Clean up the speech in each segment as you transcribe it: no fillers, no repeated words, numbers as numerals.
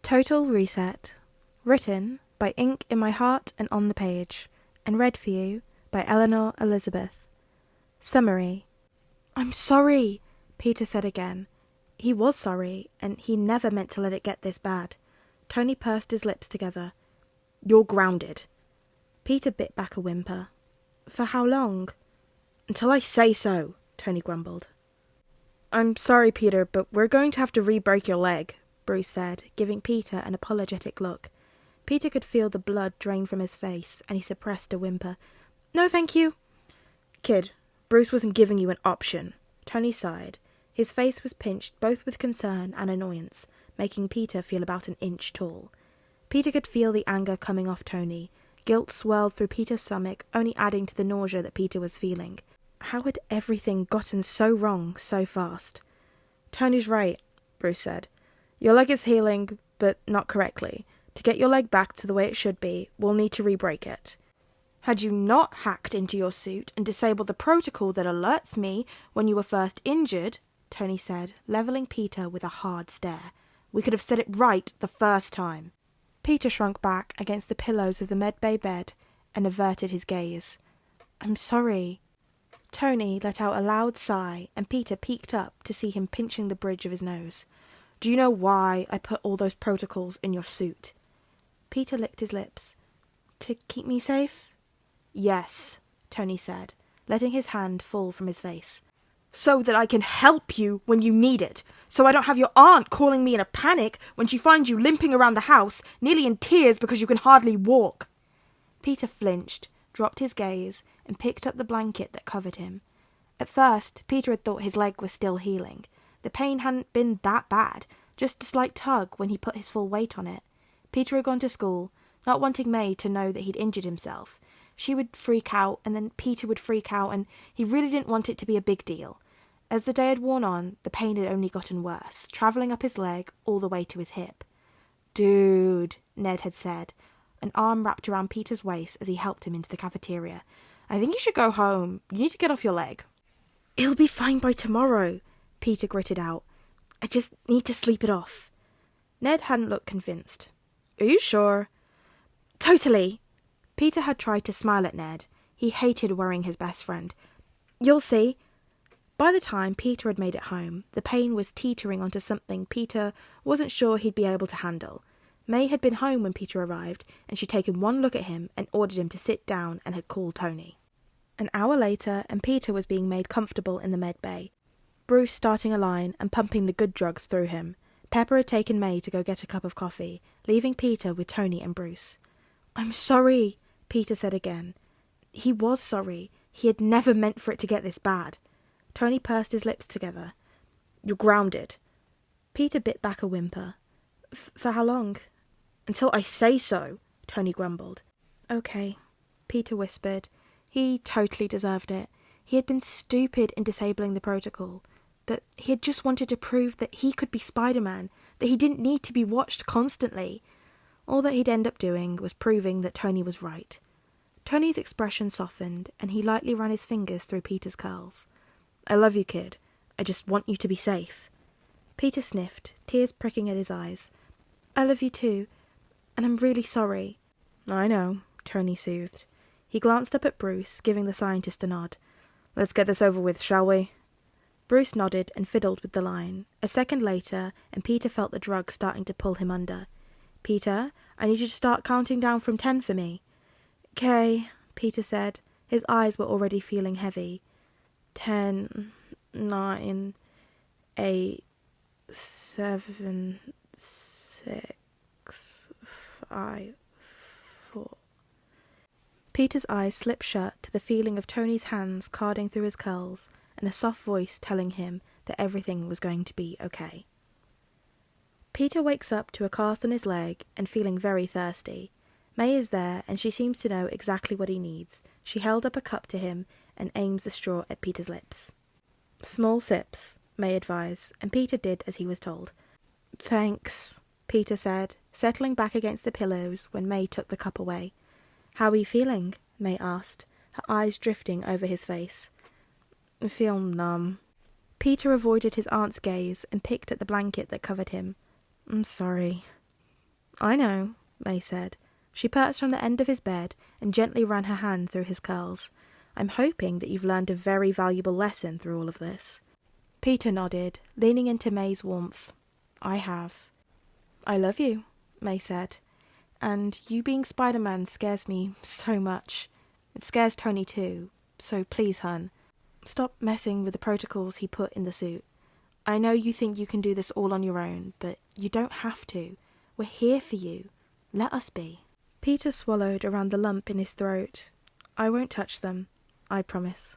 Total Reset. Written by Ink in My Heart and on the Page, and read for you by Eleanor Elizabeth. Summary. "I'm sorry," Peter said again. He was sorry, and he never meant to let it get this bad. Tony pursed his lips together. "You're grounded." Peter bit back a whimper. "For how long?" "Until I say so," Tony grumbled. "I'm sorry, Peter, but we're going to have to re-break your leg," Bruce said, giving Peter an apologetic look. Peter could feel the blood drain from his face, and he suppressed a whimper. "No, thank you." "Kid, Bruce wasn't giving you an option." Tony sighed. His face was pinched both with concern and annoyance, making Peter feel about an inch tall. Peter could feel the anger coming off Tony. Guilt swirled through Peter's stomach, only adding to the nausea that Peter was feeling. How had everything gotten so wrong so fast? "Tony's right," Bruce said. "Your leg is healing, but not correctly. To get your leg back to the way it should be, we'll need to re-break it. Had you not hacked into your suit and disabled the protocol that alerts me when you were first injured," Tony said, levelling Peter with a hard stare, "we could have set it right the first time." Peter shrunk back against the pillows of the medbay bed and averted his gaze. "I'm sorry." Tony let out a loud sigh, and Peter peeked up to see him pinching the bridge of his nose. "Do you know why I put all those protocols in your suit?" Peter licked his lips. "To keep me safe?" "Yes," Tony said, letting his hand fall from his face. "So that I can help you when you need it. So I don't have your aunt calling me in a panic when she finds you limping around the house, nearly in tears because you can hardly walk." Peter flinched, dropped his gaze, and picked up the blanket that covered him. At first, Peter had thought his leg was still healing. The pain hadn't been that bad, just a slight tug when he put his full weight on it. Peter had gone to school, not wanting May to know that he'd injured himself. She would freak out, and then Peter would freak out, and he really didn't want it to be a big deal. As the day had worn on, the pain had only gotten worse, travelling up his leg all the way to his hip. "Dude," Ned had said, an arm wrapped around Peter's waist as he helped him into the cafeteria. "I think you should go home. You need to get off your leg." "It'll be fine by tomorrow," Peter gritted out. "I just need to sleep it off." Ned hadn't looked convinced. "Are you sure?" "Totally." Peter had tried to smile at Ned. He hated worrying his best friend. "You'll see." By the time Peter had made it home, the pain was teetering onto something Peter wasn't sure he'd be able to handle. May had been home when Peter arrived, and she'd taken one look at him and ordered him to sit down and had called Tony. An hour later, and Peter was being made comfortable in the med bay. Bruce starting a line and pumping the good drugs through him. Pepper had taken May to go get a cup of coffee, leaving Peter with Tony and Bruce. "I'm sorry," Peter said again. He was sorry. He had never meant for it to get this bad. Tony pursed his lips together. "You're grounded." Peter bit back a whimper. "For how long?" "Until I say so," Tony grumbled. "Okay," Peter whispered. He totally deserved it. He had been stupid in disabling the protocol, but he had just wanted to prove that he could be Spider-Man, that he didn't need to be watched constantly. All that he'd end up doing was proving that Tony was right. Tony's expression softened, and he lightly ran his fingers through Peter's curls. "I love you, kid. I just want you to be safe." Peter sniffed, tears pricking at his eyes. "I love you too, and I'm really sorry." "I know," Tony soothed. He glanced up at Bruce, giving the scientist a nod. "Let's get this over with, shall we?" Bruce nodded and fiddled with the line. A second later, and Peter felt the drug starting to pull him under. "Peter, I need you to start counting down from 10 for me." "'Kay," Peter said. His eyes were already feeling heavy. 10, 9, 8, 7, 6, 5, 4. Peter's eyes slipped shut to the feeling of Tony's hands carding through his curls and a soft voice telling him that everything was going to be okay. Peter wakes up to a cast on his leg and feeling very thirsty. May is there, and she seems to know exactly what he needs. She held up a cup to him and aims the straw at Peter's lips. "Small sips," May advised, and Peter did as he was told. "Thanks," Peter said, settling back against the pillows when May took the cup away. "How are you feeling?" May asked, her eyes drifting over his face. "I feel numb." Peter avoided his aunt's gaze and picked at the blanket that covered him. "I'm sorry." I know, May said. She perched on the end of his bed and gently ran her hand through his curls. I'm hoping that you've learned a very valuable lesson through all of this. Peter nodded, leaning into May's warmth. I have. I love you, May said. And you being Spider-Man scares me so much. It scares Tony too, so please, hun, stop messing with the protocols he put in the suit. I know you think you can do this all on your own, but you don't have to. We're here for you. Let us be. Peter swallowed around the lump in his throat. I won't touch them, I promise.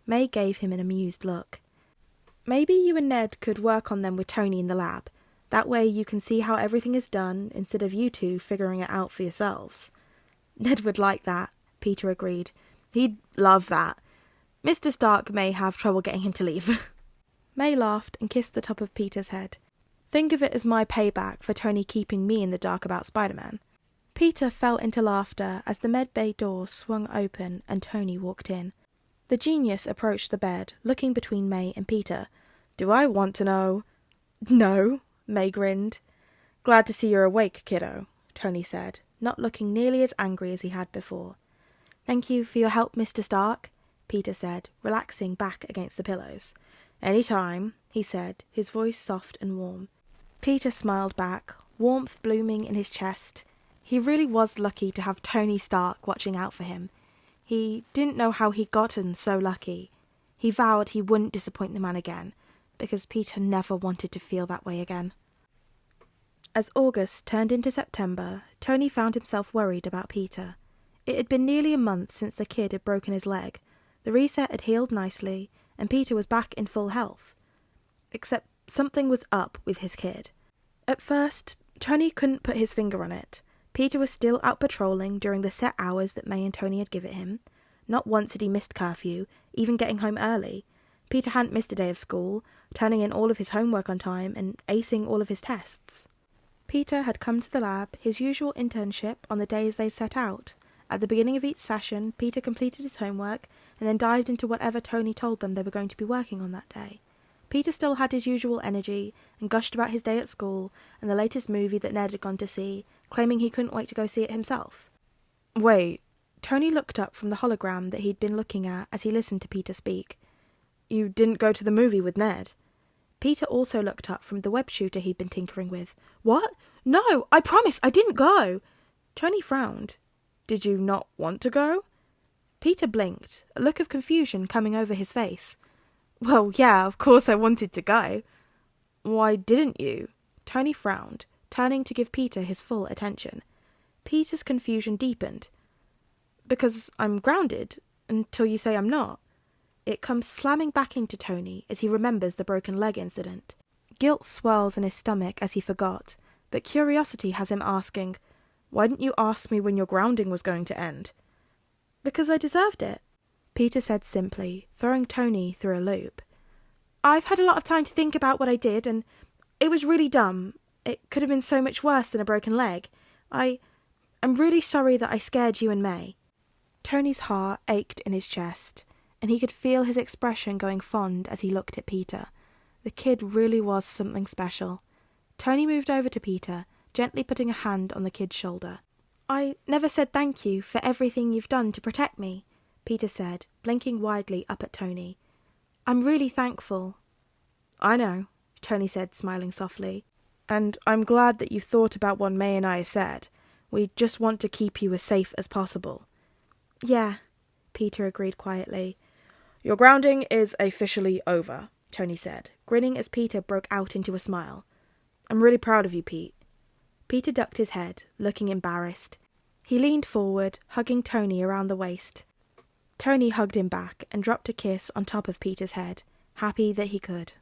May gave him an amused look. Maybe you and Ned could work on them with Tony in the lab. That way you can see how everything is done instead of you two figuring it out for yourselves. Ned would like that, Peter agreed. He'd love that. Mr. Stark may have trouble getting him to leave. May laughed and kissed the top of Peter's head. Think of it as my payback for Tony keeping me in the dark about Spider-Man. Peter fell into laughter as the medbay door swung open and Tony walked in. The genius approached the bed, looking between May and Peter. Do I want to know? No, May grinned. Glad to see you're awake, kiddo, Tony said, not looking nearly as angry as he had before. Thank you for your help, Mr. Stark, Peter said, relaxing back against the pillows. Any time, he said, his voice soft and warm. Peter smiled back, warmth blooming in his chest. He really was lucky to have Tony Stark watching out for him. He didn't know how he'd gotten so lucky. He vowed he wouldn't disappoint the man again, because Peter never wanted to feel that way again. As August turned into September, Tony found himself worried about Peter. It had been nearly a month since the kid had broken his leg. The reset had healed nicely, and Peter was back in full health. Except something was up with his kid. At first, Tony couldn't put his finger on it. Peter was still out patrolling during the set hours that May and Tony had given him. Not once had he missed curfew, even getting home early. Peter hadn't missed a day of school, turning in all of his homework on time and acing all of his tests. Peter had come to the lab, his usual internship, on the days they set out. At the beginning of each session, Peter completed his homework and then dived into whatever Tony told them they were going to be working on that day. Peter still had his usual energy and gushed about his day at school and the latest movie that Ned had gone to see, claiming he couldn't wait to go see it himself. Wait, Tony looked up from the hologram that he'd been looking at as he listened to Peter speak. You didn't go to the movie with Ned? Peter also looked up from the web shooter he'd been tinkering with. What? No, I promise I didn't go. Tony frowned. Did you not want to go? Peter blinked, a look of confusion coming over his face. Well, yeah, of course I wanted to go. Why didn't you? Tony frowned, turning to give Peter his full attention. Peter's confusion deepened. Because I'm grounded, until you say I'm not. It comes slamming back into Tony as he remembers the broken leg incident. Guilt swirls in his stomach as he forgot, but curiosity has him asking, Why didn't you ask me when your grounding was going to end? Because I deserved it, Peter said simply, throwing Tony through a loop. I've had a lot of time to think about what I did, and it was really dumb. It could have been so much worse than a broken leg. I'm really sorry that I scared you and May. Tony's heart ached in his chest, and he could feel his expression going fond as he looked at Peter. The kid really was something special. Tony moved over to Peter, gently putting a hand on the kid's shoulder. I never said thank you for everything you've done to protect me, Peter said, blinking widely up at Tony. I'm really thankful. I know, Tony said, smiling softly. And I'm glad that you thought about what May and I said. We just want to keep you as safe as possible. Yeah, Peter agreed quietly. Your grounding is officially over, Tony said, grinning as Peter broke out into a smile. I'm really proud of you, Pete. Peter ducked his head, looking embarrassed. He leaned forward, hugging Tony around the waist. Tony hugged him back and dropped a kiss on top of Peter's head, happy that he could.